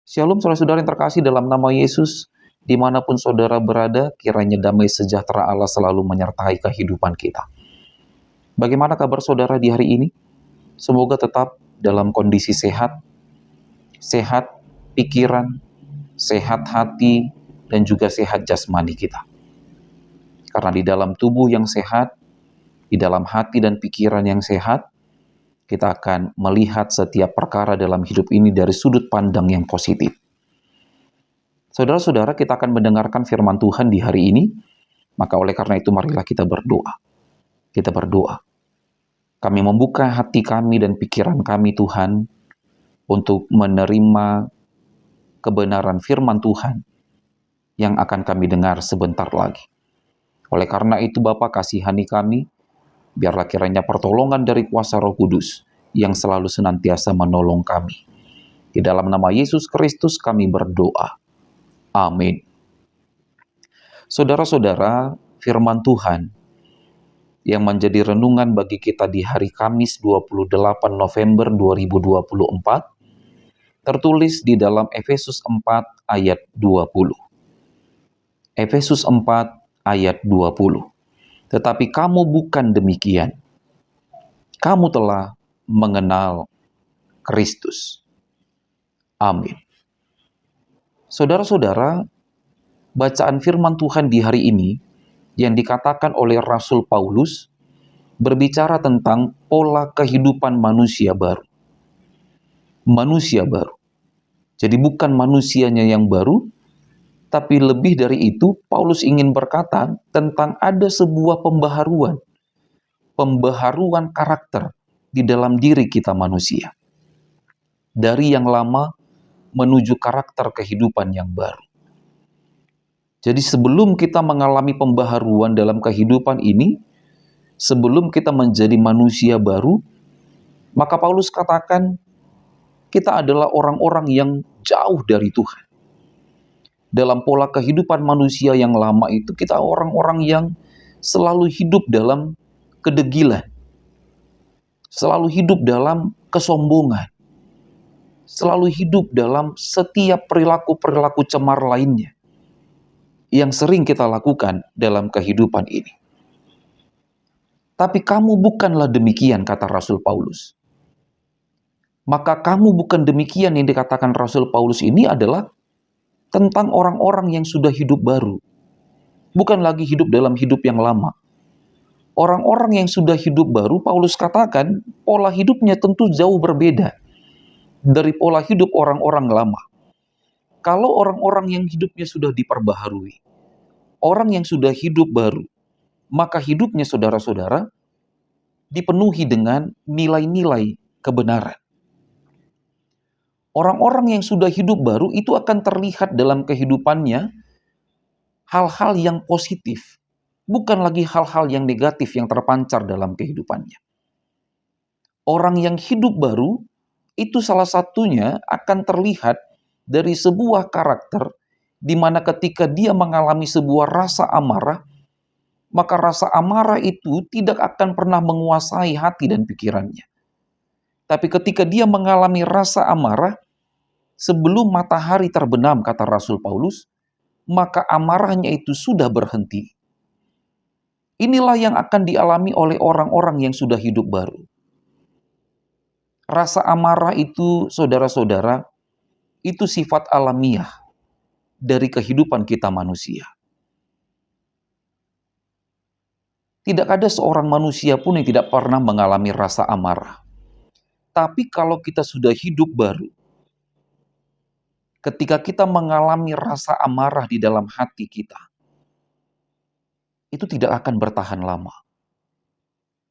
Shalom saudara-saudara yang terkasih dalam nama Yesus, dimanapun saudara berada, kiranya damai sejahtera Allah selalu menyertai kehidupan kita. Bagaimana kabar saudara di hari ini? Semoga tetap dalam kondisi sehat, sehat pikiran, sehat hati, dan juga sehat jasmani kita. Karena di dalam tubuh yang sehat, di dalam hati dan pikiran yang sehat, kita akan melihat setiap perkara dalam hidup ini dari sudut pandang yang positif. Saudara-saudara, kita akan mendengarkan firman Tuhan di hari ini, maka oleh karena itu marilah kita berdoa. Kita berdoa. Kami membuka hati kami dan pikiran kami Tuhan, untuk menerima kebenaran firman Tuhan yang akan kami dengar sebentar lagi. Oleh karena itu Bapa, kasihani kami, biarlah kiranya pertolongan dari kuasa Roh Kudus yang selalu senantiasa menolong kami. Di dalam nama Yesus Kristus kami berdoa. Amin. Saudara-saudara, firman Tuhan yang menjadi renungan bagi kita di hari Kamis 28 November 2024 tertulis di dalam Efesus 4 ayat 20. Efesus 4 ayat 20. Tetapi kamu bukan demikian. Kamu telah mengenal Kristus. Amin. Saudara-saudara, bacaan firman Tuhan di hari ini yang dikatakan oleh Rasul Paulus berbicara tentang pola kehidupan manusia baru. Manusia baru. Jadi bukan manusianya yang baru, tapi lebih dari itu, Paulus ingin berkata tentang ada sebuah pembaharuan karakter di dalam diri kita manusia. Dari yang lama menuju karakter kehidupan yang baru. Jadi sebelum kita mengalami pembaharuan dalam kehidupan ini, sebelum kita menjadi manusia baru, maka Paulus katakan kita adalah orang-orang yang jauh dari Tuhan. Dalam pola kehidupan manusia yang lama itu, kita orang-orang yang selalu hidup dalam kedegilan, selalu hidup dalam kesombongan, selalu hidup dalam setiap perilaku-perilaku cemar lainnya yang sering kita lakukan dalam kehidupan ini. Tapi kamu bukanlah demikian, kata Rasul Paulus. Maka kamu bukan demikian yang dikatakan Rasul Paulus ini adalah tentang orang-orang yang sudah hidup baru. Bukan lagi hidup dalam hidup yang lama. Orang-orang yang sudah hidup baru, Paulus katakan, pola hidupnya tentu jauh berbeda dari pola hidup orang-orang lama. Kalau orang-orang yang hidupnya sudah diperbaharui, orang yang sudah hidup baru, maka hidupnya saudara-saudara dipenuhi dengan nilai-nilai kebenaran. Orang-orang yang sudah hidup baru itu akan terlihat dalam kehidupannya hal-hal yang positif, bukan lagi hal-hal yang negatif yang terpancar dalam kehidupannya. Orang yang hidup baru itu salah satunya akan terlihat dari sebuah karakter di mana ketika dia mengalami sebuah rasa amarah, maka rasa amarah itu tidak akan pernah menguasai hati dan pikirannya. Tapi ketika dia mengalami rasa amarah, sebelum matahari terbenam, kata Rasul Paulus, maka amarahnya itu sudah berhenti. Inilah yang akan dialami oleh orang-orang yang sudah hidup baru. Rasa amarah itu, saudara-saudara, itu sifat alamiah dari kehidupan kita manusia. Tidak ada seorang manusia pun yang tidak pernah mengalami rasa amarah. Tapi kalau kita sudah hidup baru, ketika kita mengalami rasa amarah di dalam hati kita, itu tidak akan bertahan lama.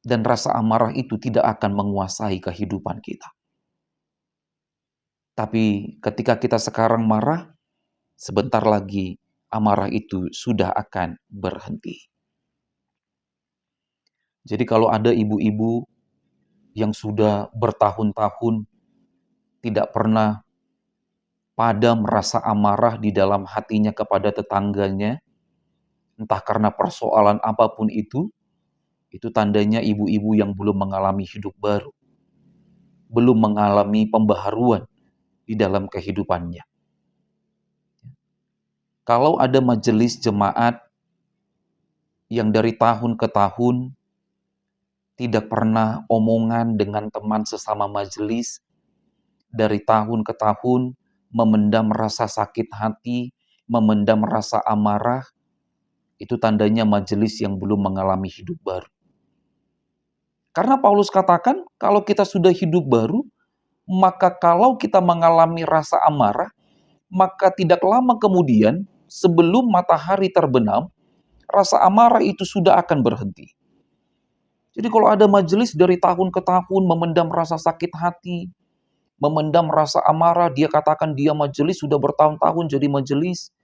Dan rasa amarah itu tidak akan menguasai kehidupan kita. Tapi ketika kita sekarang marah, sebentar lagi amarah itu sudah akan berhenti. Jadi kalau ada ibu-ibu yang sudah bertahun-tahun tidak pernah padam rasa amarah di dalam hatinya kepada tetangganya, entah karena persoalan apapun itu tandanya ibu-ibu yang belum mengalami hidup baru, belum mengalami pembaharuan di dalam kehidupannya. Kalau ada majelis jemaat yang dari tahun ke tahun tidak pernah omongan dengan teman sesama majelis, dari tahun ke tahun memendam rasa sakit hati, memendam rasa amarah, itu tandanya majelis yang belum mengalami hidup baru. Karena Paulus katakan, kalau kita sudah hidup baru, maka kalau kita mengalami rasa amarah, maka tidak lama kemudian, sebelum matahari terbenam, rasa amarah itu sudah akan berhenti. Jadi kalau ada majelis dari tahun ke tahun memendam rasa sakit hati, memendam rasa amarah, dia katakan dia majelis sudah bertahun-tahun jadi majelis,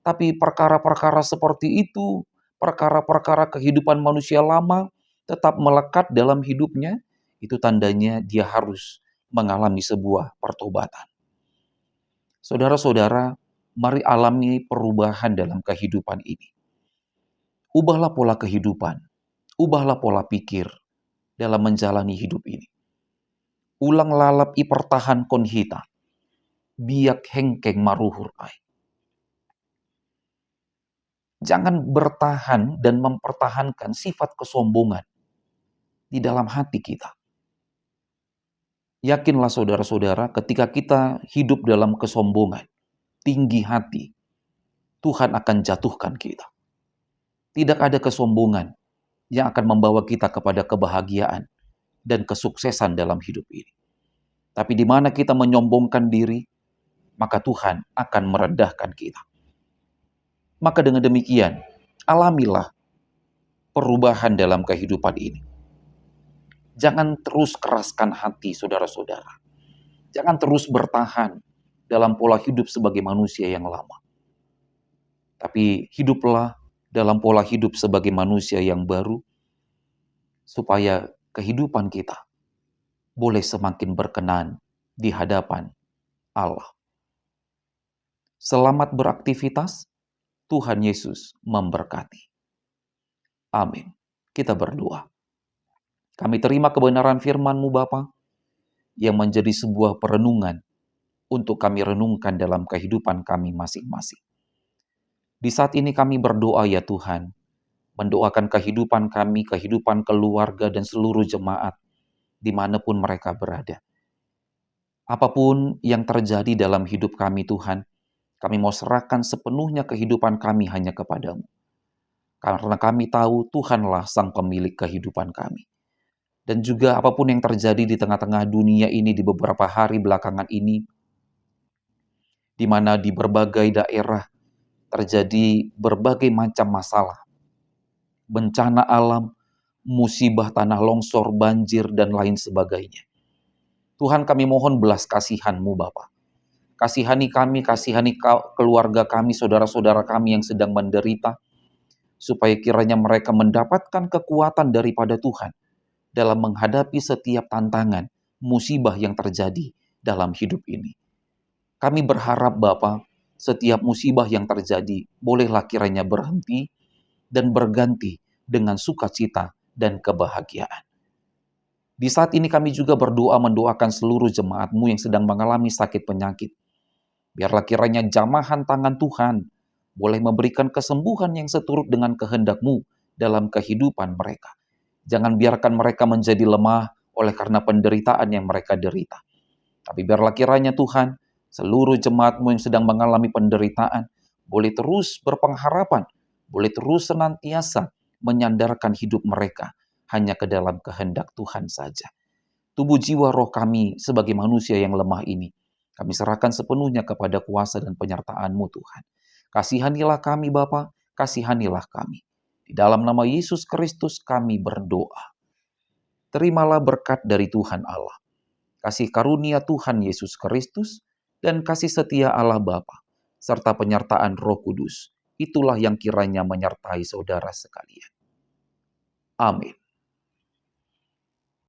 tapi perkara-perkara seperti itu, perkara-perkara kehidupan manusia lama tetap melekat dalam hidupnya, itu tandanya dia harus mengalami sebuah pertobatan. Saudara-saudara, mari alami perubahan dalam kehidupan ini. Ubahlah pola kehidupan, ubahlah pola pikir dalam menjalani hidup ini. Ulang lalap ipertahan konhita, biak hengkeng maruhur ai. Jangan bertahan dan mempertahankan sifat kesombongan di dalam hati kita. Yakinlah saudara-saudara, ketika kita hidup dalam kesombongan, tinggi hati, Tuhan akan jatuhkan kita. Tidak ada kesombongan yang akan membawa kita kepada kebahagiaan dan kesuksesan dalam hidup ini. Tapi di mana kita menyombongkan diri, maka Tuhan akan merendahkan kita. Maka dengan demikian, alamilah perubahan dalam kehidupan ini. Jangan terus keraskan hati saudara-saudara. Jangan terus bertahan dalam pola hidup sebagai manusia yang lama. Tapi hiduplah dalam pola hidup sebagai manusia yang baru, supaya kehidupan kita boleh semakin berkenan di hadapan Allah. Selamat beraktivitas, Tuhan Yesus memberkati. Amin. Kita berdoa. Kami terima kebenaran firman-Mu Bapa, yang menjadi sebuah perenungan untuk kami renungkan dalam kehidupan kami masing-masing. Di saat ini kami berdoa ya Tuhan, mendoakan kehidupan kami, kehidupan keluarga dan seluruh jemaat, dimanapun mereka berada. Apapun yang terjadi dalam hidup kami Tuhan, kami mau serahkan sepenuhnya kehidupan kami hanya kepadamu. Karena kami tahu Tuhanlah sang pemilik kehidupan kami. Dan juga apapun yang terjadi di tengah-tengah dunia ini di beberapa hari belakangan ini, di mana di berbagai daerah terjadi berbagai macam masalah, bencana alam, musibah tanah longsor, banjir, dan lain sebagainya. Tuhan kami mohon belas kasihan-Mu Bapa. Kasihani kami, kasihani keluarga kami, saudara-saudara kami yang sedang menderita, supaya kiranya mereka mendapatkan kekuatan daripada Tuhan dalam menghadapi setiap tantangan, musibah yang terjadi dalam hidup ini. Kami berharap Bapa, setiap musibah yang terjadi, bolehlah kiranya berhenti dan berganti dengan sukacita dan kebahagiaan. Di saat ini kami juga berdoa mendoakan seluruh jemaat-Mu yang sedang mengalami sakit penyakit. Biarlah kiranya jamahan tangan Tuhan boleh memberikan kesembuhan yang seturut dengan kehendak-Mu dalam kehidupan mereka. Jangan biarkan mereka menjadi lemah oleh karena penderitaan yang mereka derita. Tapi biarlah kiranya Tuhan, seluruh jemaat-Mu yang sedang mengalami penderitaan, boleh terus berpengharapan, boleh terus senantiasa menyandarkan hidup mereka hanya ke dalam kehendak Tuhan saja. Tubuh jiwa roh kami sebagai manusia yang lemah ini, kami serahkan sepenuhnya kepada kuasa dan penyertaan-Mu Tuhan. Kasihanilah kami Bapa, kasihanilah kami. Di dalam nama Yesus Kristus kami berdoa. Terimalah berkat dari Tuhan Allah, kasih karunia Tuhan Yesus Kristus, dan kasih setia Allah Bapa, serta penyertaan Roh Kudus. Itulah yang kiranya menyertai saudara sekalian. Amin.